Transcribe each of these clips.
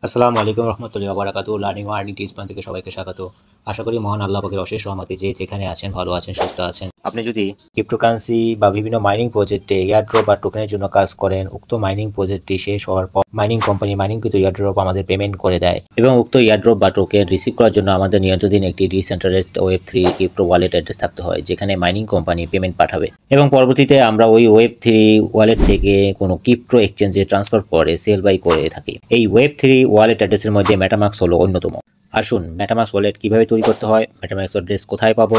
আসসালামু আলাইকুম রহমতুল্লাহি ওয়া বারাকাতুহু। লার্নিং ও আর্নিং টিপস পয়েন্ট থেকে সবাইকে স্বাগত। আশা করি মহান আল্লাহ পাকের অশেষ রহমতে যে যেখানে আছেন ভালো আছেন, সুস্থ আছেন। আপনি যদি ক্রিপ্টোকারেন্সি বা বিভিন্ন মাইনিং প্রজেক্টে এয়ারড্রপ বা টোকেনের জন্য কাজ করেন, উক্ত মাইনিং প্রজেক্টটি শেষ হওয়ার পর মাইনিং কোম্পানি মাইনিংকৃত এয়ারড্রপ আমাদের পেমেন্ট করে দেয় এবং উক্ত এয়ারড্রপ বা টোকেন রিসিভ করার জন্য আমাদের নিয়ন্ত্রণাধীন একটি decentralised Web3 crypto wallet address থাকতে হয়, যেখানে মাইনিং কোম্পানি পেমেন্ট পাঠাবে এবং পরবর্তীতে আমরা ওই Web3 ওয়ালেট থেকে কোনো ক্রিপ্টো এক্সচেঞ্জে ট্রান্সফার করে সেল বাই করে থাকি। এই Web3 ওয়ালেট অ্যাড্রেসের মধ্যে মেটামাস্ক হলো অন্যতম। আসুন মেটামাস্ক ওয়ালেট কিভাবে তৈরি করতে হয়, মেটামাস্ক অ্যাড্রেস কোথায় পাবো,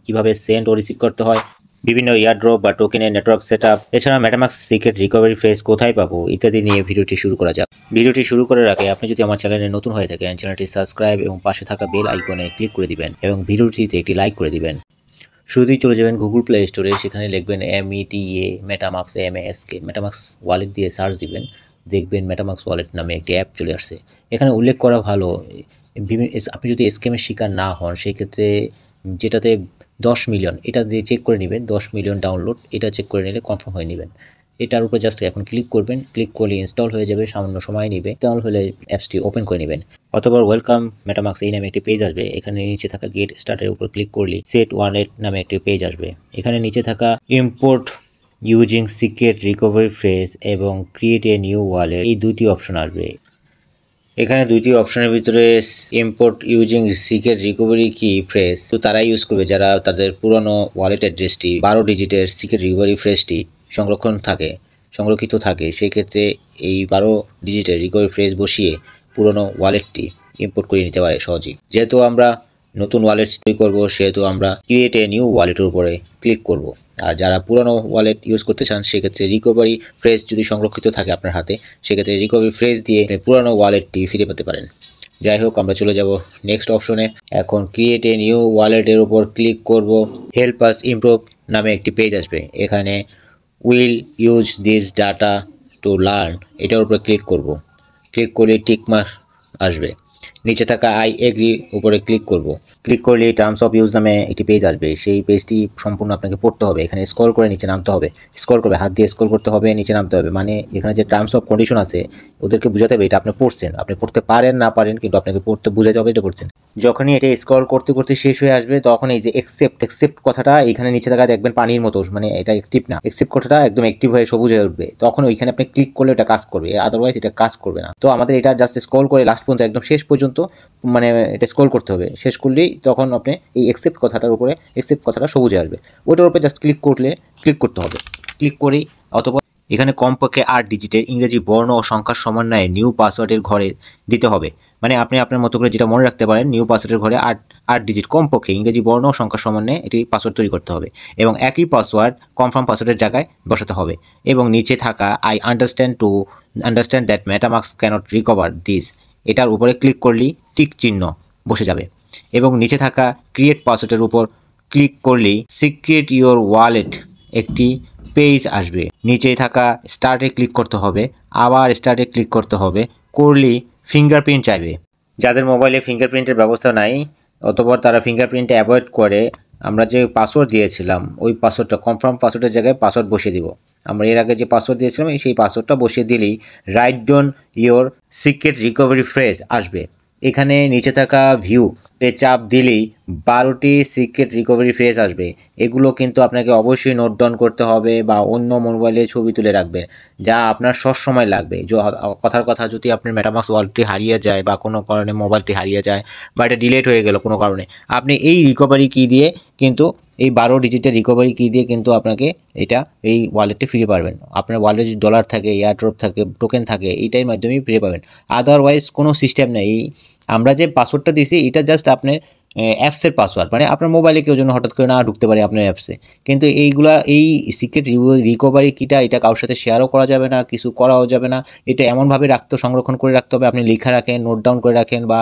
কিভাবে সেন্ড ও রিসিভ করতে হয়, বিভিন্ন এয়ারড্রপ বা টোকেনের নেটওয়ার্ক সেটআপ, এছাড়া মেটামাস্ক সিক্রেট রিকভারি ফ্রেজ কোথায় পাবো ইত্যাদি নিয়ে ভিডিওটি শুরু করা যাক। ভিডিওটি শুরু করার আগে আপনি যদি আমার চ্যানেলে নতুন হয়ে থাকেন, চ্যানেলটি সাবস্ক্রাইব এবং পাশে থাকা বেল আইকনে ক্লিক করে দিবেন এবং ভিডিওটিতে একটি লাইক করে দিবেন। শুরুতেই চলে যাবেন গুগল প্লে স্টোরে, সেখানে লিখবেন META MetaMask MASK MetaMask wallet দিয়ে সার্চ দিবেন, দেখবেন মেটামাস্ক ওয়ালেট নামে একটি অ্যাপ চলে আসছে। এখানে উল্লেখ করা ভালো, আপনি যদি স্ক্যামের শিকার না হন সেই ক্ষেত্রে যেটাতে 10 মিলিয়ন এটা দিয়ে চেক করে নেবেন, 10 মিলিয়ন ডাউনলোড এটা চেক করে নিলে কনফার্ম হয়ে নেবেন। এটার উপর জাস্ট এখন ক্লিক করবেন, ক্লিক করলে ইনস্টল হয়ে যাবে, সামান্য সময় নেবে। ইনস্টল হলে অ্যাপসটি ওপেন করে নেবেন। অথবা ওয়েলকাম মেটামাস্ক এই নামে একটি পেজ আসবে, এখানে নিচে থাকা গেট স্টার্টের উপর ক্লিক করলে সেট ওয়ালেট নামে একটি পেজ আসবে। এখানে নিচে থাকা import using secret recovery phrase এবং ক্রিয়েট এ নিউ ওয়ালেট এই দুটি অপশন আসবে। এখানে দুইটি অপশনের ভিতরে ইম্পোর্ট ইউজিং সিক্রেট রিকভারি কি ফ্রেজ তো তারাই ইউজ করবে যারা তাদের পুরনো ওয়ালেট অ্যাড্রেসটি 12 ডিজিটের সিক্রেট রিকভারি ফ্রেজটি সংরক্ষিত থাকে। সেই ক্ষেত্রে এই 12 ডিজিটের রিকভারি ফ্রেজ বসিয়ে পুরনো ওয়ালেটটি ইম্পোর্ট করে নিতে পারে সহজেই। যেহেতু আমরা নতুন ওয়ালেট তৈরি করবো সেহেতু আমরা ক্রিয়েট এ নিউ ওয়ালেটের উপরে ক্লিক করব। আর যারা পুরনো ওয়ালেট ইউজ করতে চান সেক্ষেত্রে রিকভারি ফ্রেজ যদি সংরক্ষিত থাকে আপনার হাতে, সেক্ষেত্রে রিকভারি ফ্রেজ দিয়ে পুরনো ওয়ালেটটি ফিরে পেতে পারেন। যাই হোক, আমরা চলে যাব নেক্সট অপশনে। এখন ক্রিয়েট এ নিউ ওয়ালেটের উপর ক্লিক করব। হেল্প আস ইমপ্রুভ নামে একটি পেজ আসবে, এখানে will use this data to learn এটার উপরে ক্লিক করব। ক্লিক করলে টিকমার্ক আসবে। নিচে থাকা আই এগ্রি উপরে ক্লিক করব। ক্লিক করলে টার্মস অফ ইউজ নামে একটি পেজ আসবে, সেই পেজটি সম্পূর্ণ আপনাকে পড়তে হবে। এখানে স্ক্রল করে নিচে নামতে হবে, স্ক্রল করে হাত দিয়ে স্ক্রল করতে হবে, নিচে নামতে হবে। মানে এখানে যে টার্মস অফ কন্ডিশন আছে ওদেরকে বুঝাতে হবে এটা আপনি পড়ছেন, আপনি পড়তে পারেন না পারেন কিন্তু আপনাকে পড়তে বুঝাতে হবে এটা পড়ছেন। যখনই এটা স্ক্রল করতে করতে শেষ হয়ে আসবে তখন এই যে একসেপ্ট কথাটা এখানে নিচে থাকা দেখবেন পানির মতো, মানে এটা অ্যাক্টিভ না, একসেপ্ট কথাটা একদম অ্যাক্টিভ হয়ে সবুজ হয়ে উঠবে, তখন ওইখানে আপনি ক্লিক করলে এটা কাজ করবে, আদারওয়াইজ এটা কাজ করবে না। তো আমাদের এটা জাস্ট স্ক্রল করে লাস্ট পর্যন্ত একদম শেষ পর্যন্ত মানে এটা স্ক্রল করতে হবে। শেষ করলেই তখন আপনি এই একসেপ্ট কথাটা সবুজে আসবে, ওটার উপরে জাস্ট ক্লিক করতে হবে। ক্লিক করেই অথবা এখানে কমপক্ষে 8 ডিজিটের ইংরেজি বর্ণ ও সংখ্যার সমন্বয়ে নিউ পাসওয়ার্ডের ঘরে দিতে হবে। মানে আপনি আপনার মতো করে যেটা মনে রাখতে পারেন, নিউ পাসওয়ার্ডের ঘরে 8 ডিজিট কমপক্ষে ইংরেজি বর্ণ ও সংখ্যার সমন্বয়ে এটি পাসওয়ার্ড তৈরি করতে হবে এবং একই পাসওয়ার্ড কনফার্ম পাসওয়ার্ডের জায়গায় বসাতে হবে। এবং নিচে থাকা I understand that MetaMask cannot recover this এটার উপরে ক্লিক করলেই টিক চিহ্ন বসে যাবে এবং নিচে থাকা ক্রিয়েট পাসওয়ার্ডের উপর ক্লিক করলেই সিক্রেট ইওর ওয়ালেট একটি পেজ আসবে। নিচে থাকা স্টার্টে ক্লিক করতে হবে, আবার স্টার্টে ক্লিক করতে হবে, করলেই ফিঙ্গারপ্রিন্ট চাইবে। যাদের মোবাইলে ফিঙ্গারপ্রিন্টের ব্যবস্থা নাই অতঃপর তারা ফিঙ্গারপ্রিন্টে অ্যাভয়েড করে আমরা যে পাসওয়ার্ড দিয়েছিলাম ওই পাসওয়ার্ডটা কনফার্ম পাসওয়ার্ডের জায়গায় পাসওয়ার্ড বসিয়ে দিব। আমরা এর আগে যে পাসওয়ার্ড দিয়েছিলাম সেই পাসওয়ার্ডটা বসিয়ে দিলেই write down your secret recovery phrase আসবে। এখানে নিচে থাকা ভিউতে চাপ দিলেই 12টি সিক্রেট রিকভারি ফ্রেজ আসবে। এগুলো কিন্তু আপনাকে অবশ্যই নোট ডাউন করতে হবে বা অন্য মোবাইলে ছবি তুলে রাখবেন, যা আপনার সবসময় লাগবে। কথার কথা, যদি আপনার মেটামাস্ক ওয়ালেটটি হারিয়ে যায় বা কোনো কারণে মোবাইলটি হারিয়ে যায় বা এটা ডিলেট হয়ে গেল কোনো কারণে, আপনি এই রিকভারি কি দিয়ে কিন্তু এই 12 ডিজিটের রিকভারি কি দিয়ে কিন্তু আপনাকে এই ওয়ালেটটি ফিরে পাবেন। আপনার ওয়ালেটে যদি ডলার থাকে, এয়ারড্রপ থাকে, টোকেন থাকে, এইটার মাধ্যমেই ফিরে পাবেন। আদারওয়াইজ কোনো সিস্টেম নেই। আমরা যে পাসওয়ার্ডটা দিয়েছি এটা জাস্ট আপনার অ্যাপসের পাসওয়ার্ড, মানে আপনার মোবাইলে কেউ যেন হঠাৎ করে না ঢুকতে পারে আপনার অ্যাপসে। কিন্তু এই সিক্রেট রিকভারি কিটা এটা কারোর সাথে শেয়ারও করা যাবে না, কিছু করাও যাবে না। এটা এমনভাবে সংরক্ষণ করে রাখতে হবে, আপনি লেখা রাখেন, নোট ডাউন করে রাখেন, বা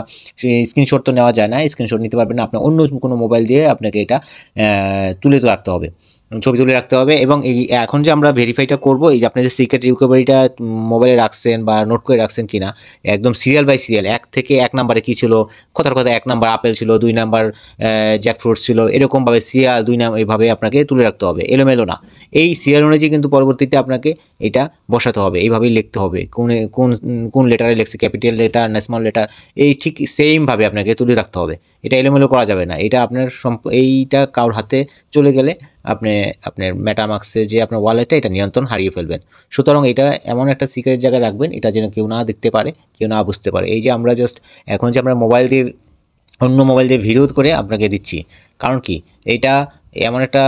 স্ক্রিনশট তো নেওয়া যায় না, স্ক্রিনশট নিতে পারবেন না, আপনার অন্য কোনো মোবাইল দিয়ে আপনাকে এটা তুলে রাখতে হবে। ছবি তুলে রাখতে হবে। এবং এই এখন যে আমরা ভেরিফাইটা করব, এই যে আপনি যে সিক্রেট রিকভারিটা মোবাইলে রাখছেন বা নোট করে রাখছেন কিনা, একদম সিরিয়াল বাই সিরিয়াল, 1 থেকে 1 নাম্বারে কী ছিল, কথার কথা 1 নাম্বার আপেল ছিল, 2 নাম্বার জ্যাকফ্রুট ছিল, এরকমভাবে সিরিয়াল 2 নাম্বার এইভাবে আপনাকে তুলে রাখতে হবে, এলোমেলো না। এই সিরিয়াল অনুযায়ী কিন্তু পরবর্তীতে আপনাকে এটা বসাতে হবে, এইভাবেই লিখতে হবে, কোন কোন কোন লেটারে লিখছে, ক্যাপিটাল লেটার না স্মল লেটার, এই ঠিক সেমভাবে আপনাকে তুলে রাখতে হবে। এটা এলোমেলো করা যাবে না। এটা আপনার এইটা কারোর হাতে চলে গেলে আপনার মেটামাক্সে যে আপনার ওয়ালেটটা, এটা নিয়ন্ত্রণ হারিয়ে ফেলবেন। সুতরাং এটা এমন একটা সিক্রেট জায়গায় রাখবেন, এটা যেন কেউ না দেখতে পারে, কেউ না বুঝতে পারে। এই যে আমরা জাস্ট এখন যে আমরা মোবাইল দিয়ে অন্য মোবাইল দিয়ে ভিডিও করে আপনাকে দিচ্ছি, কারণ কি এইটা এমন একটা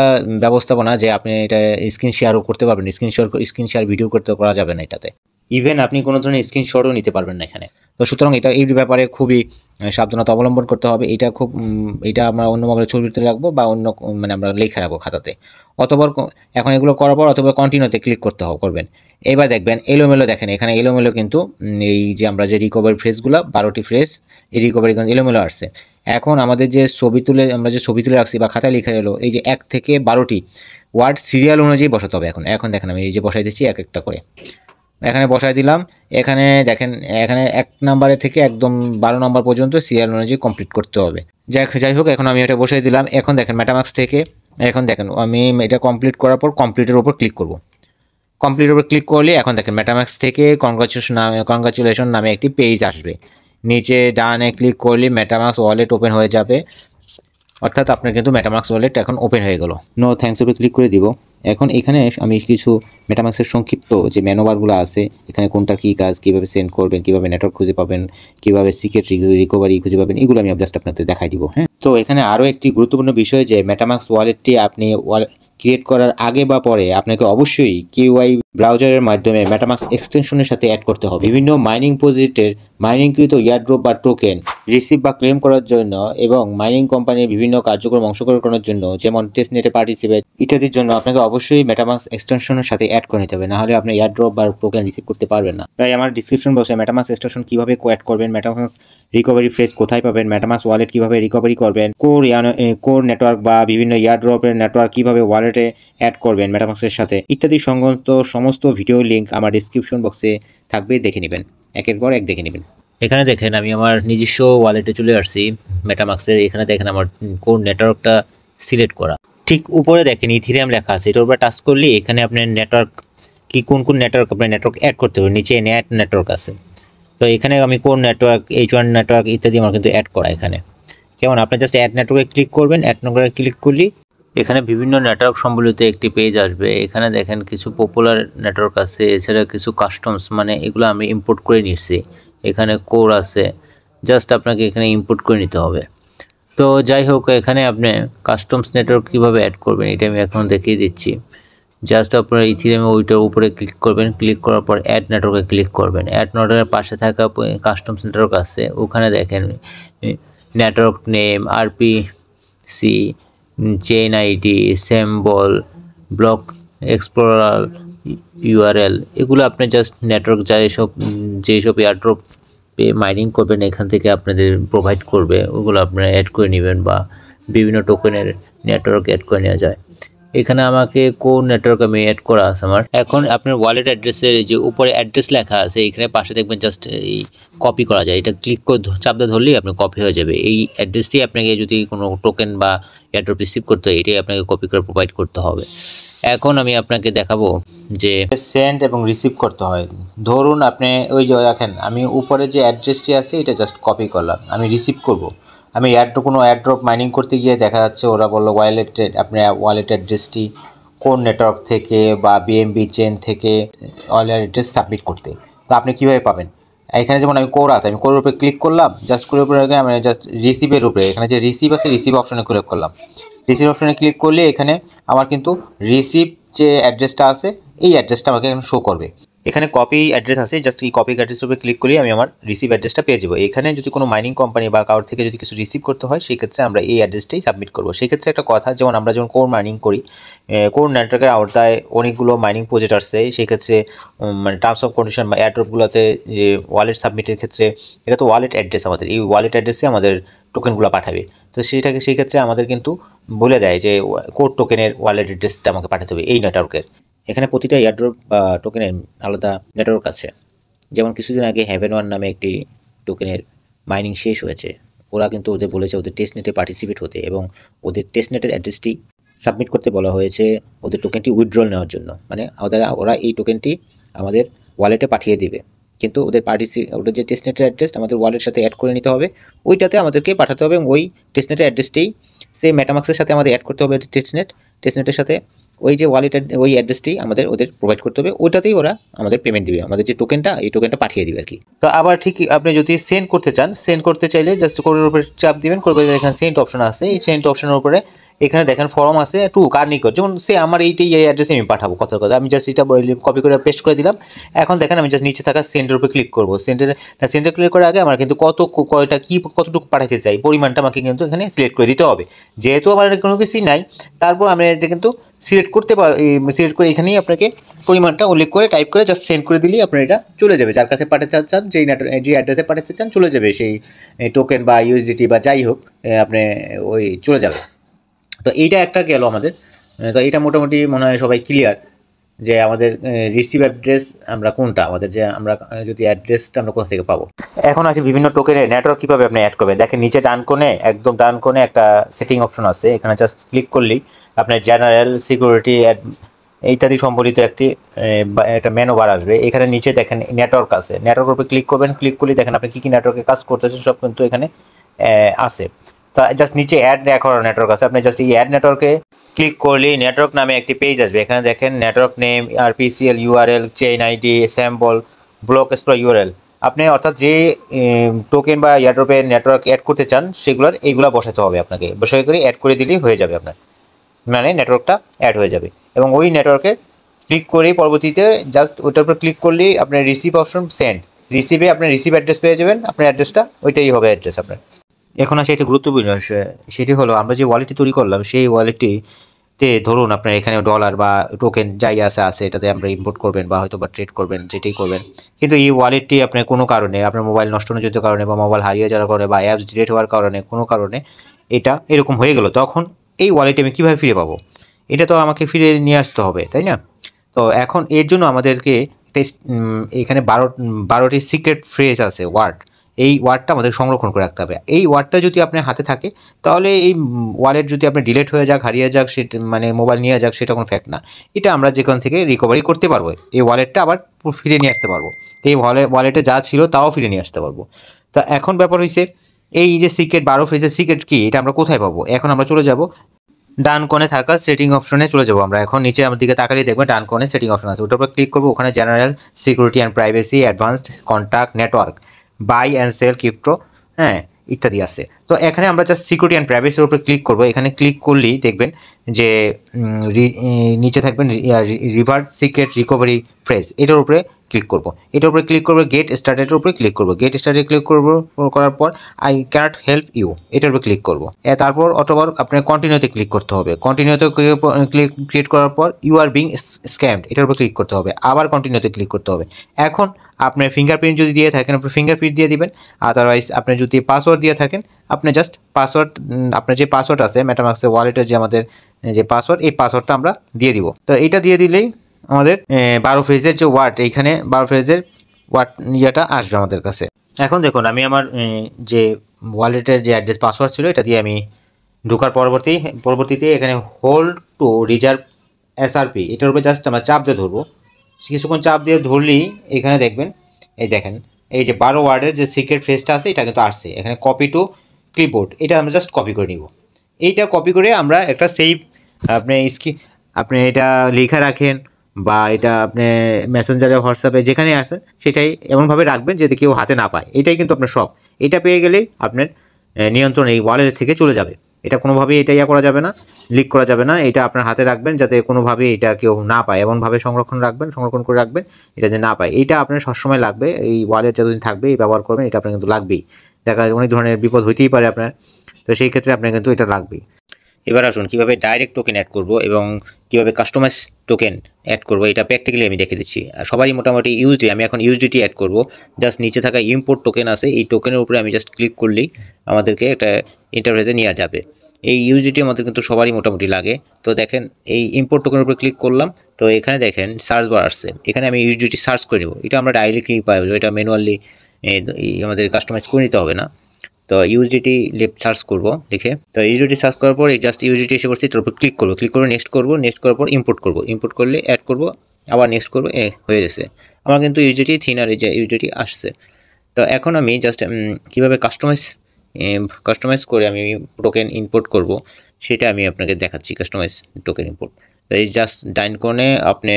ব্যবস্থাপনা যে আপনি এটা স্ক্রিন শেয়ারও করতে পারবেন, স্ক্রিন শেয়ার ভিডিও করা যাবে না এটাতে। ইভেন আপনি কোনো ধরনের স্ক্রিনশটও নিতে পারবেন না এখানে। তো সুতরাং এই ব্যাপারে খুবই সাবধানতা অবলম্বন করতে হবে। এটা আমরা অন্য মোবাইলে ছবিতে রাখবো বা অন্য আমরা লিখে রাখবো খাতাতে, অথবা এখন এগুলো করার পর অথবা কন্টিনিউতে ক্লিক করবেন। এবার দেখবেন এলোমেলো, দেখেন এখানে এলোমেলো কিন্তু এই যে আমরা যে রিকভারি ফ্রেজগুলো 12টি ফ্রেজ, এই রিকভারি এলোমেলো আসছে। এখন আমাদের যে আমরা যে ছবি তুলে রাখছি বা খাতায় লিখে এলো, এই যে 1 থেকে 12টি ওয়ার্ড সিরিয়াল অনুযায়ী বসাতে হবে। এখন দেখেন আমি এই যে বসাই দিচ্ছি এক একটা করে, এখানে বসাই দিলাম। এখানে দেখেন, এখানে 1 নাম্বারে থেকে একদম 12 নাম্বার পর্যন্ত সিরিয়াল অনুযায়ী কমপ্লিট করতে হবে। যাই হোক, এখন আমি এটা বসাই দিলাম। এখন দেখেন মেটামাক্স থেকে, এখন দেখেন আমি এটা কমপ্লিট করার পর কমপ্লিটের উপর ক্লিক করব। কমপ্লিটের উপর ক্লিক করলে এখন দেখেন মেটামাক্স থেকে কনগ্রাচুলেশন নামে একটি পেজ আসবে। নিচে ডানে ক্লিক করলে মেটামাক্স ওয়ালেট ওপেন হয়ে যাবে, অর্থাৎ আপনার কিন্তু মেটামাক্স ওয়ালেট এখন ওপেন হয়ে গেল। নো থ্যাঙ্কস উপরে ক্লিক করে দিব। এখন এখানে আমি কিছু মেটামাক্সের সংক্ষিপ্ত যে ম্যানুভারগুলো আছে, এখানে কোনটার কী কাজ, কীভাবে সেন্ড করবেন, কীভাবে নেটওয়ার্ক খুঁজে পাবেন, কীভাবে সিক্রেট রিকভারি খুঁজে পাবেন, এগুলো আমি জাস্ট আপনাদের দেখাই দিব। হ্যাঁ, তো এখানে আরও একটি গুরুত্বপূর্ণ বিষয় যে মেটামাক্স ওয়ালেটটি আপনি ক্রিয়েট করার আগে বা পরে আপনাকে অবশ্যই কিউআই ব্রাউজারের মাধ্যমে মেটামাক্স এক্সটেনশনের সাথে অ্যাড করতে হবে। বিভিন্ন মাইনিং প্রজেক্টের মাইনিংকৃত এয়ারড্রপ বা টোকেন রিসিভ বা ক্লেম করার জন্য এবং মাইনিং কোম্পানির বিভিন্ন কার্যক্রম অংশগ্রহণ করার জন্য, যেমন টেস্টনেটে পার্টিসিপেট ইত্যাদির জন্য আপনাকে অবশ্যই মেটামাক্স এক্সটেনশনের সাথে অ্যাড করে নিতে হবে, নাহলে আপনি এয়ারড্রপ বা টোকেন রিসিভ করতে পারবেন না। তাই আমার ডিসক্রিপশন বক্সে মেটামাক্স এক্সটেনশন কীভাবে অ্যাড করবেন, মেটামাক্স রিকভারি ফ্রেজ কোথায় পাবেন, মেটামাক্স ওয়ালেট কীভাবে রিকভারি করবেন, কোর নেটওয়ার্ক বা বিভিন্ন এয়ারড্রপের নেটওয়ার্ক কীভাবে ওয়ালেটে অ্যাড করবেন মেটামাক্সের সাথে ইত্যাদি সংক্রান্ত সমস্ত ভিডিও লিঙ্ক আমার ডিসক্রিপশন বক্সে থাকবে, দেখে নেবেন, একের পর এক দেখে নেবেন। এখানে দেখেন আমি আমার নিজস্ব ওয়ালেটে চলে আসছি মেটামাক্সের। এখানে দেখেন আমার কোন নেটওয়ার্কটা সিলেক্ট করা, ঠিক উপরে দেখেন ইথিরিয়াম লেখা আছে, এটার উপর টাচ করলে এখানে আপনার নেটওয়ার্ক কোন নেটওয়ার্ক আপনার নেটওয়ার্ক অ্যাড করতে হবে, নিচে নেটওয়ার্ক আছে। তো এখানে আমি কোন নেটওয়ার্ক, H1 নেটওয়ার্ক ইত্যাদি আমার কিন্তু অ্যাড করা এখানে। কেমন, আপনি জাস্ট অ্যাড নেটওয়ার্কে ক্লিক করবেন। অ্যাড নেটওয়ার্কে ক্লিক করলে এখানে বিভিন্ন নেটওয়ার্ক সম্বলিত একটি পেজ আসবে। এখানে দেখেন কিছু পপুলার নেটওয়ার্ক আছে, এছাড়া কিছু কাস্টমস, এগুলো আমি ইম্পোর্ট করে নিচ্ছি। এখানে কোর আছে, জাস্ট আপনাকে এখানে ইম্পোর্ট করে নিতে হবে। তো যাই হোক, এখানে আপনি কাস্টমস নেটওয়ার্ক কীভাবে অ্যাড করবেন এটা আমি এখন দেখিয়ে দিচ্ছি। জাস্ট আপনারা ইথিরিয়ামে ওইটার উপরে ক্লিক করবেন, ক্লিক করার পর অ্যাড নেটওয়ার্কে ক্লিক করবেন। অ্যাড নেটওয়ার্কের পাশে থাকা কাস্টমস নেটওয়ার্ক আছে, ওখানে দেখেন network name, RPC, chain ID, symbol, block explorer, URL, এগুলো আপনি জাস্ট নেটওয়ার্ক যেসব এয়ারড্রপ মাইনিং করবেন এখান থেকে আপনাদের প্রোভাইড করবে, ওগুলো আপনারা অ্যাড করে নেবেন, বা বিভিন্ন টোকেনের নেটওয়ার্ক অ্যাড করে নেওয়া যায়। এখানে আমাকে কোন নেটওয়ার্ক আমি অ্যাড করা আছে আমার। এখন আপনার ওয়ালেট অ্যাড্রেসের যে উপরে অ্যাড্রেস লেখা আছে, এখানে পাশে দেখবেন জাস্ট এই কপি করা যায়, এটা ক্লিক করে চাপ দিয়ে ধরলেই আপনার কপি হয়ে যাবে। এই অ্যাড্রেসটি আপনাকে যদি কোনো টোকেন বা এয়ারড্রপ রিসিভ করতে হয়, এটাই আপনাকে কপি করে প্রোভাইড করতে হবে। এখন আমি আপনাকে দেখাবো যে সেন্ড এবং রিসিভ করতে হয়। ধরুন আপনি ওই যে দেখেন আমি উপরে যে অ্যাড্রেসটি আছে এটা জাস্ট কপি করলাম, আমি রিসিভ করব। আমি কোনো এয়ারড্রপ মাইনিং করতে গিয়ে দেখা যাচ্ছে ওরা বললো আপনার ওয়ালেট অ্যাড্রেসটি কোন নেটওয়ার্ক থেকে বা BNB চেন থেকে ওয়ালেট অ্যাড্রেস সাবমিট করতে। তো আপনি কীভাবে পাবেন? এখানে যেমন আমি কোর আছে, আমি কোরের উপরে ক্লিক করলাম, জাস্ট কোরের উপরে আমি জাস্ট রিসিভের উপরে, এখানে যে রিসিভ আছে রিসিভ অপশনে ক্লিক করলাম। রিসিভ অপশনে ক্লিক করলে এখানে আমার কিন্তু রিসিভ যে অ্যাড্রেসটা আছে এই অ্যাড্রেসটা আমাকে এখন শো করবে। এখানে কপি অ্যাড্রেস আছে, জাস্ট এই কপি অ্যাড্রেসের উপরে ক্লিক করলে আমি আমার রিসিভ অ্যাড্রেসটা পেয়ে যাবো। এখানে যদি কোনো মাইনিং কোম্পানি বা কারোর থেকে যদি কিছু রিসিভ করতে হয় সেক্ষেত্রে আমরা এই অ্যাড্রেসটাই সাবমিট করবো। সেক্ষেত্রে একটা কথা, যেমন আমরা যখন কোর মাইনিং করি, কোর নেটওয়ার্কের আওতায় অনেকগুলো মাইনিং প্রজেক্ট আসছে, সেক্ষেত্রে টার্মস অফ কন্ডিশন বা এয়ারড্রপগুলোতে যে ওয়ালেট সাবমিটের ক্ষেত্রে, এটা তো ওয়ালেট অ্যাড্রেস আমাদের, এই ওয়ালেট অ্যাড্রেসে আমাদের টোকেনগুলো পাঠাবে। তো সেই ক্ষেত্রে আমাদের কিন্তু বলে দেয় যে কোড টোকেনের ওয়ালেট অ্যাড্রেসটা আমাকে পাঠাতে হবে এই নেটওয়ার্কের। এখানে প্রতিটা এয়ারড্রপ টোকেনের আলাদা নেটওয়ার্ক আছে। যেমন কিছুদিন আগে হ্যাভেন ওয়ান নামে একটি টোকেনের মাইনিং শেষ হয়েছে। ওরা কিন্তু ওদের বলেছে ওদের টেস্টনেটে পার্টিসিপেট হতে, এবং ওদের টেস্টনেটের অ্যাড্রেসটি সাবমিট করতে বলা হয়েছে ওদের টোকেনটি উইথড্রল নেওয়ার জন্য। মানে ওরা এই টোকেনটি আমাদের ওয়ালেটে পাঠিয়ে দিবে, কিন্তু ওদের যে টেস্টনেটের অ্যাড্রেস আমাদের ওয়ালেটের সাথে অ্যাড করে নিতে হবে, ওইটাতে আমাদেরকে পাঠাতে হবে, এবং ওই টেস্টনেটের অ্যাড্রেসটি সেই মেটামাক্সের সাথে আমাদের অ্যাড করতে হবে। টেস্টনেটের সাথে ওই যে ওয়ালেটের ওই অ্যাড্রেসটি ওদের প্রোভাইড করতে হবে, ওইটাতেই ওরা আমাদের পেমেন্ট দিবে, আমাদের যে টোকেনটা এই টোকেনটা পাঠিয়ে দিবে আর কি। তো আবার ঠিক আপনি যদি সেন্ড করতে চান, সেন্ড করতে চাইলে জাস্ট কোডের উপরে চাপ দিবেন, কোডের এখানে সেন্ড অপশন আছে, এই সেন্ড অপশনের উপরে এখানে দেখেন ফর্ম আছে টু কার নিকট, যেমন সে আমার এই অ্যাড্রেসে আমি পাঠাবো কথার কথা, আমি জাস্ট এটা কপি করে পেস্ট করে দিলাম। এখন দেখেন আমি জাস্ট নিচে থাকা সেন্ডের উপরে ক্লিক করবো। সেন্ডে ক্লিক করার আগে আমার কিন্তু কতটুকু পাঠাতে চাই পরিমাণটা আমাকে কিন্তু এখানে সিলেক্ট করে দিতে হবে। যেহেতু আমার কোনো কিছুই নাই, তারপর আমি এটা কিন্তু সিলেক্ট করে এখানেই আপনাকে পরিমাণটা উল্লেখ করে টাইপ করে জাস্ট সেন্ড করে দিলেই আপনার এটা চলে যাবে, যার কাছে পাঠাতে চান যে অ্যাড্রেসে পাঠাতে চান চলে যাবে সেই টোকেন বা ইউএসডিটি বা যাই হোক, আপনি ওই চলে যাবে। তো এইটা একটা গেল আমাদের। তো এইটা মোটামুটি মনে হয় সবাই ক্লিয়ার যে আমাদের রিসিভ অ্যাড্রেস আমরা কোনটা, আমাদের যে আমরা যদি অ্যাড্রেসটা আমরা কোথা থেকে পাবো। এখন আছে বিভিন্ন টোকেনের নেটওয়ার্ক কীভাবে আপনি অ্যাড করবেন। দেখেন নিচে একদম ডান কোণে একটা সেটিং অপশন আছে, এখানে জাস্ট ক্লিক করলেই আপনার জেনারেল সিকিউরিটি ইত্যাদি সম্বলিত একটা মেনু বার আসবে। এখানে নিচে দেখেন নেটওয়ার্ক আছে, নেটওয়ার্কের উপরে ক্লিক করবেন, ক্লিক করলেই দেখেন আপনি কী নেটওয়ার্কে কাজ করতেছেন সব কিন্তু এখানে আছে। তো জাস্ট নিচে অ্যাড করার নেটওয়ার্ক আছে, আপনি জাস্ট এই অ্যাড নেটওয়ার্কে ক্লিক করলেই নেটওয়ার্ক নামে একটি পেজ আসবে। এখানে দেখেন network name, RPCL, URL, chain ID, sample, block explore URL, আপনি অর্থাৎ যে টোকেন বা এয়ারড্রপের নেটওয়ার্ক অ্যাড করতে চান এইগুলা বসাতে হবে আপনাকে, বসাই করে অ্যাড করে দিলেই হয়ে যাবে আপনার, মানে নেটওয়ার্কটা অ্যাড হয়ে যাবে। এবং ওই নেটওয়ার্কে ক্লিক করে পরবর্তীতে জাস্ট ওইটার উপর ক্লিক করলেই আপনার রিসিভ অপশন সেন্ড, রিসিভে আপনি রিসিভ অ্যাড্রেস পেয়ে যাবেন, আপনার অ্যাড্রেসটা ওইটাই হবে অ্যাড্রেস আপনার। এখন আসে একটা গুরুত্বপূর্ণ বিষয়, সেটি হলো আমরা যে ওয়ালেটটি তৈরি করলাম সেই ওয়ালেটটিতে ধরুন আপনার এখানে ডলার বা টোকেন যাই আছে এটাতে আমরা ইম্পোর্ট করবেন বা হয়তো বা ট্রেড করবেন, যেটাই করবেন, কিন্তু এই ওয়ালেটটি আপনার কোনো কারণে আপনার মোবাইল নষ্টজনিত কারণে বা মোবাইল হারিয়ে যাওয়ার কারণে বা অ্যাপস ডিলিট হওয়ার কারণে কোনো কারণে এটা এরকম হয়ে গেল, তখন এই ওয়ালেটে আমি কীভাবে ফিরে পাবো? এটা তো আমাকে ফিরে নিয়ে আসতে হবে, তাই না? তো এখন এর জন্য আমাদেরকে এখানে 12টি সিক্রেট ফ্রেজ আছে, এই ওয়ার্ডটা আমাদের সংরক্ষণ করে রাখতে হবে। এই ওয়ার্ডটা যদি আপনার হাতে থাকে তাহলে এই ওয়ালেট যদি আপনার ডিলিট হয়ে যাক, হারিয়ে যাক, সেটা মানে মোবাইল নিয়ে যাক, সেটা কোনো ফ্যাক্ট না, এটা আমরা যেখান থেকে রিকভারি করতে পারবো, এই ওয়ালেটটা আবার ফিরে নিয়ে আসতে পারবো, এই ওয়ালেটে যা ছিল তাও ফিরে নিয়ে আসতে পারবো। তো এখন ব্যাপার হয়েছে এই যে 12 ফ্রেজের সিক্রেট কি, এটা আমরা কোথায় পাবো? এখন আমরা চলে যাব ডান কোণে থাকা সেটিং অপশনে চলে যাবো আমরা। এখন নিচে আমার দিকে তাকালেই দেখবেন ডান কোণে সেটিং অপশন আছে, ওটার উপর ক্লিক করবো, ওখানে general security and privacy, advanced, contact, network, buy and sell crypto, হ্যাঁ ইত্যাদি আছে। তো এখানে আমরা জাস্ট সিকিউরিটি অ্যান্ড প্রাইভেসির উপরে ক্লিক করবো। এখানে ক্লিক করলেই দেখবেন যে নিচে থাকবেন রিভার্স সিক্রেট রিকভারি ফ্রেজ, এটার উপরে ক্লিক করবো। এটার উপরে ক্লিক করবো, গেট স্টার্টেডের উপরে ক্লিক করবো। গেট স্টার্টেড ক্লিক করবো, করার পর আই ক্যানট হেল্প ইউ এটার উপরে ক্লিক করবো। তারপর অথবা আপনার কন্টিনিউতে ক্লিক করতে হবে। কন্টিনিউতে ক্লিক করার পর ইউ আর বিং স্ক্যামড এটার উপর ক্লিক করতে হবে, আবার কন্টিনিউতে ক্লিক করতে হবে। এখন আপনার ফিঙ্গারপ্রিন্ট যদি দিয়ে থাকেন আপনি ফিঙ্গারপ্রিন্ট দিয়ে দিবেন, আদারওয়াইজ আপনি যদি পাসওয়ার্ড দিয়ে থাকেন আপনি জাস্ট পাসওয়ার্ড, আপনার যে পাসওয়ার্ড আছে মেটামাক্সের ওয়ালেটের যে আমাদের যে পাসওয়ার্ড, এই পাসওয়ার্ডটা আমরা দিয়ে দিব। তো এটা দিয়ে দিলেই আমাদের 12 ফ্রেজের যে ওয়ার্ড, এইখানে 12 ফ্রেজের ওয়ার্ড ইয়েটা আসবে আমাদের কাছে। এখন দেখুন আমি আমার যে ওয়ালেটের যে অ্যাড্রেস পাসওয়ার্ড ছিল এটা দিয়ে আমি ঢোকার পরবর্তীতে এখানে হোল্ড টু রিজার্ভ এসআরপি এটার উপরে জাস্ট আমরা চাপ দিয়ে ধরবো। কিছুক্ষণ চাপ দিয়ে ধরলেই এখানে দেখবেন এই দেখেন এই যে 12 ওয়ার্ডের যে সিক্রেট ফ্রেজটা আছে এটা কিন্তু আসছে। এখানে কপি টু ক্লিপবোর্ড, এটা আমরা জাস্ট কপি করে নিব। এইটা কপি করে আমরা একটা সেভ আপনি এটা লিখে রাখেন বা এটা আপনি মেসেঞ্জারে হোয়াটসঅ্যাপে যেখানে আসে সেটাই এমনভাবে রাখবেন যাতে কেউ হাতে না পায়। এটাই কিন্তু আপনার সব, এটা পেয়ে গেলেই আপনার নিয়ন্ত্রণ এই ওয়ালেট থেকে চলে যাবে। এটা কোনোভাবেই এটা করা যাবে না, লিক করা যাবে না। এটা আপনার হাতে রাখবেন যাতে কোনোভাবেই এটা কেউ না পায়, এমনভাবে সংরক্ষণ করে রাখবেন এটা যে না পায়। এইটা আপনার সবসময় লাগবে, এই ওয়ালেট যতদিন থাকবে এই ব্যবহার করবেন, এটা আপনার কিন্তু লাগবেই। দেখা যায় অনেক ধরনের বিপদ হইতেই পারে আপনার, তো সেই ক্ষেত্রে আপনার কিন্তু এটা লাগবেই। এবার আসুন কীভাবে ডাইরেক্ট টোকেন অ্যাড করব এবং কীভাবে কাস্টমাইজ টোকেন অ্যাড করব, এটা প্র্যাকটিক্যালি আমি দেখে দিচ্ছি। সবারই মোটামুটি ইউএসডি, আমি এখন ইউএসডিটি অ্যাড করব। জাস্ট নিচে থাকা ইম্পোর্ট টোকেন আছে, এই টোকেনের উপরে আমি জাস্ট ক্লিক করলেই আমাদেরকে একটা ইন্টারফেসে নিয়ে যাবে। এই ইউজিটির মধ্যে কিন্তু সবারই মোটামুটি লাগে। তো দেখেন এই ইম্পোর্ট টোকেনের উপরে ক্লিক করলাম, তো এখানে দেখেন সার্চ বার আসছে, এখানে আমি ইউজিটি সার্চ করে নেব। এটা আমরা ডাইরেক্টলি পাবো, এটা ম্যানুয়ালি আমাদের কাস্টমাইজ করে নিতে হবে না। তো ইউজিটি সার্চ করব লিখে, তো ইউজিটি সার্চ করার পর এই জাস্ট ইউজিটি এসে পড়ছে, এটার উপর ক্লিক করবো, ক্লিক করে নেক্সট করবো, নেক্সট করার পর ইম্পোর্ট করবো, ইম্পোর্ট করলে অ্যাড করবো, আবার নেক্সট করবো, হয়ে গেছে আমার কিন্তু ইউজিটি থিনার এই যে ইউজিটি আসছে। তো এখন আমি জাস্ট কীভাবে কাস্টমাইজ করে আমি টোকেন ইম্পোর্ট করব সেটা আমি আপনাকে দেখাচ্ছি। কাস্টমাইজ টোকেন ইম্পোর্ট, তো এই জাস্ট ডাইন কোণে আপনি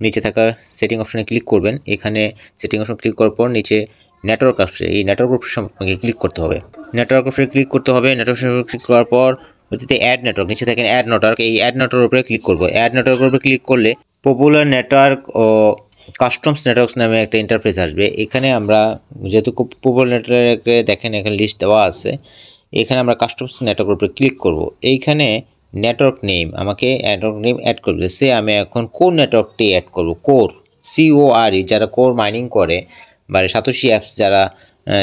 নিচে থাকা সেটিং অপশনে ক্লিক করবেন। এখানে সেটিং অপশন ক্লিক করার পর নিচে নেটওয়ার্ক আসছে, এই নেটওয়ার্ক অপশন আপনাকে ক্লিক করতে হবে। নেটওয়ার্ক অপশনে ক্লিক করতে হবে, নেটওয়ার্ক অপশনে ক্লিক করার পর হচ্ছে অ্যাড নেটওয়ার্ক, নিচে থাকেন অ্যাড নেটওয়ার্ক, এই অ্যাড নেটওয়ার্কের উপরে ক্লিক করবো। অ্যাড নেটওয়ার্কের উপরে ক্লিক করলে পপুলার নেটওয়ার্ক ও কাস্টমস নেটওয়ার্কস নামে একটা ইন্টারফেস আসবে। এখানে আমরা যেহেতু পপুলার নেটওয়ার্কে দেখেন এখানে লিস্ট দেওয়া আছে, এখানে আমরা কাস্টমস নেটওয়ার্কের উপরে ক্লিক করব। এইখানে নেটওয়ার্ক নেম, আমাকে নেটওয়ার্ক নেম অ্যাড করবে, সে আমি এখন কোর নেটওয়ার্কটি অ্যাড করব। কোর CORE, যারা কোর মাইনিং করে বা সাতোশি অ্যাপস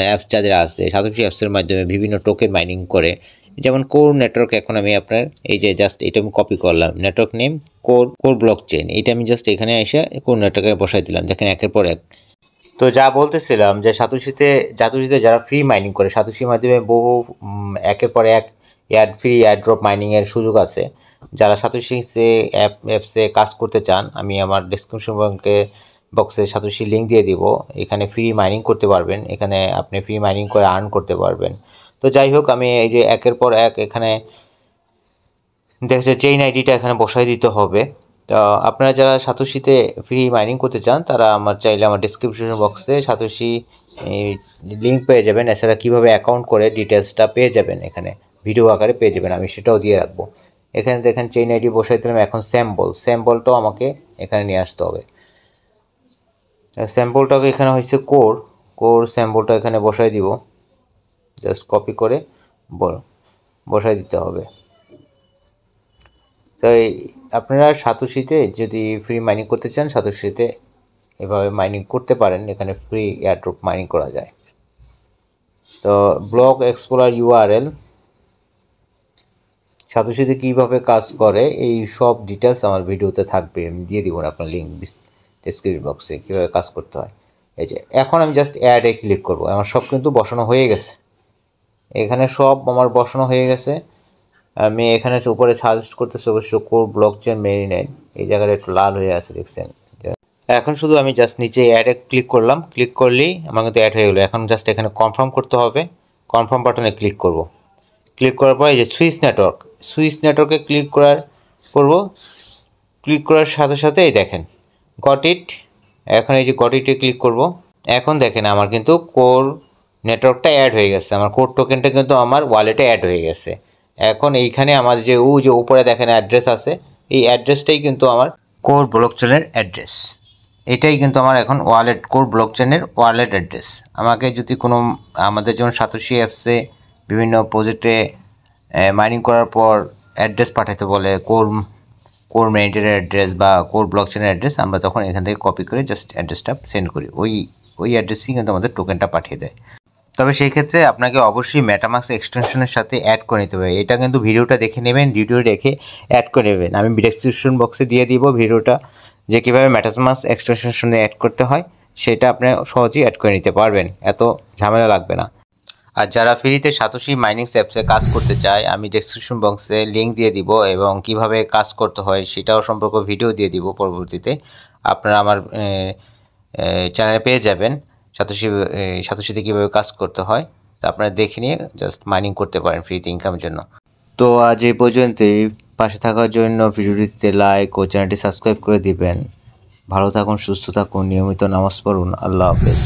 অ্যাপস যাদের আছে, সাতোশি অ্যাপসের মাধ্যমে বিভিন্ন টোকেন মাইনিং করে, যেমন কোর নেটওয়ার্ক। এখন আমি আপনার এই যে জাস্ট এটা আমি কপি করলাম, network name core block chain, এটা আমি জাস্ট এখানে এসে কোর নেটওয়ার্কে বসাই দিলাম। দেখেন একের পর এক। তো যা বলতেছিলাম যে সাতোশিতে যারা ফ্রি মাইনিং করে, সাতোশির মাধ্যমে বহু একের পর এক ফ্রি এয়ারড্রপ মাইনিংয়ের সুযোগ আছে। যারা সাতোশিতে অ্যাপসে কাজ করতে চান, আমি আমার ডেসক্রিপশন বক্সে সাতোশি লিঙ্ক দিয়ে দিব, এখানে ফ্রি মাইনিং করতে পারবেন, এখানে আপনি ফ্রি মাইনিং করে আর্ন করতে পারবেন। তো যাই হোক, আমি এই যে একের পর এক এখানে দেখছে চেইন আইডিটা এখানে বসাই দিতে হবে। তো আপনারা যারা সাতোশিতে ফ্রি মাইনিং করতে চান তারা চাইলে আমার ডিসক্রিপশন বক্সে সাতোশি লিঙ্ক পেয়ে যাবেন। এছাড়া কীভাবে অ্যাকাউন্ট করে ডিটেলসটা পেয়ে যাবেন, এখানে ভিডিও আকারে পেয়ে যাবেন, আমি সেটাও দিয়ে রাখবো। এখানে দেখেন চেইন আইডি বসাই দিলাম। এখন স্যাম্পলটাও আমাকে এখানে নিয়ে আসতে হবে। স্যাম্পলটাকে এখানে হয়েছে কোর স্যাম্পলটা এখানে বসাই দিব, জাস্ট কপি করে বসাই দিতে হবে। তাই আপনারা সাতোশিতে যদি ফ্রি মাইনিং করতে চান, সাতোশিতে এভাবে মাইনিং করতে পারেন, এখানে ফ্রি এয়ারড্রপ মাইনিং করা যায়। তো ব্লক এক্সপ্লোরার URL, সাতোশিতে কীভাবে কাজ করে এই সব ডিটেলস আমার ভিডিওতে থাকবে, আমি দিয়ে দিব আপনার লিঙ্ক ডেসক্রিপশন বক্সে, কীভাবে কাজ করতে হয়। এই যে এখন আমি জাস্ট অ্যাডে ক্লিক করব, আমার সব কিন্তু বসানো হয়ে গেছে, এখানে সব আমার বসানো হয়ে গেছে। আমি এখানে উপরে সাজেস্ট করতেছি অবশ্য কোর ব্লক চেইন মেরিনেট, এই জায়গাটা একটু লাল হয়ে আছে দেখছেন। এখন শুধু আমি জাস্ট নিচে অ্যাডে ক্লিক করলাম, ক্লিক করলেই আমার কিন্তু অ্যাড হয়ে গেলো। এখন জাস্ট এখানে কনফার্ম করতে হবে, কনফার্ম বাটনে ক্লিক করব। ক্লিক করার পর এই যে সুইচ নেটওয়ার্কে ক্লিক করার সাথে সাথে এই দেখেন গট ইট। এখন এই যে গট ইটে ক্লিক করব। এখন দেখেন আমার কিন্তু কোর নেটওয়ার্কটা অ্যাড হয়ে গেছে, আমার কোর টোকেনটা কিন্তু আমার ওয়ালেটে অ্যাড হয়ে গেছে। এখন এইখানে আমার যে উপরে দেখেন অ্যাড্রেস আছে, এই অ্যাড্রেসটাই কিন্তু আমার কোর ব্লকচেনের অ্যাড্রেস। এটাই কিন্তু আমার এখন কোর ব্লকচেনের ওয়ালেট অ্যাড্রেস। আমাকে যদি কোনো আমাদের যেমন সাতোশি অ্যাপসে বিভিন্ন প্রজেক্টে মাইনিং করার পর অ্যাড্রেস পাঠাতে বলে, কোর মেরিনেটের অ্যাড্রেস বা কোর ব্লকচেনের অ্যাড্রেস, আমরা তখন এখান থেকে কপি করে জাস্ট অ্যাড্রেসটা সেন্ড করি, ওই অ্যাড্রেসই কিন্তু আমাদের টোকেনটা পাঠিয়ে দেয়। তবে সেই ক্ষেত্রে আপনাকে অবশ্যই মেটামাস্ক এক্সটেনশনের সাথে অ্যাড করে নিতে হবে। এটা কিন্তু ভিডিওটা দেখে নেবেন, ভিডিও দেখে অ্যাড করে নেবেন। আমি ডেসক্রিপশন বক্সে দিয়ে দিব ভিডিওটা, যে কীভাবে মেটামাস্ক এক্সটেনশনের সঙ্গে অ্যাড করতে হয়, সেটা আপনি সহজেই অ্যাড করে নিতে পারবেন, এত ঝামেলা লাগবে না। আর যারা ফ্রিতে সাতোশি মাইনিং অ্যাপসে কাজ করতে চায়, আমি ডেসক্রিপশন বক্সে লিঙ্ক দিয়ে দিব এবং কিভাবে কাজ করতে হয় সেটাও সম্পর্কে ভিডিও দিয়ে দিব পরবর্তীতে। আপনারা আমার চ্যানেলে পেয়ে যাবেন সাতোশিতে কীভাবে কাজ করতে হয়, তা আপনারা দেখে নিয়ে জাস্ট মাইনিং করতে পারেন ফ্রিতে ইনকামের জন্য। তো আজ এই পর্যন্তই, পাশে থাকার জন্য ভিডিওটিতে লাইক ও চ্যানেলটি সাবস্ক্রাইব করে দিবেন। ভালো থাকুন, সুস্থ থাকুন, নিয়মিত নামাজ পড়ুন। আল্লাহ হাফেজ।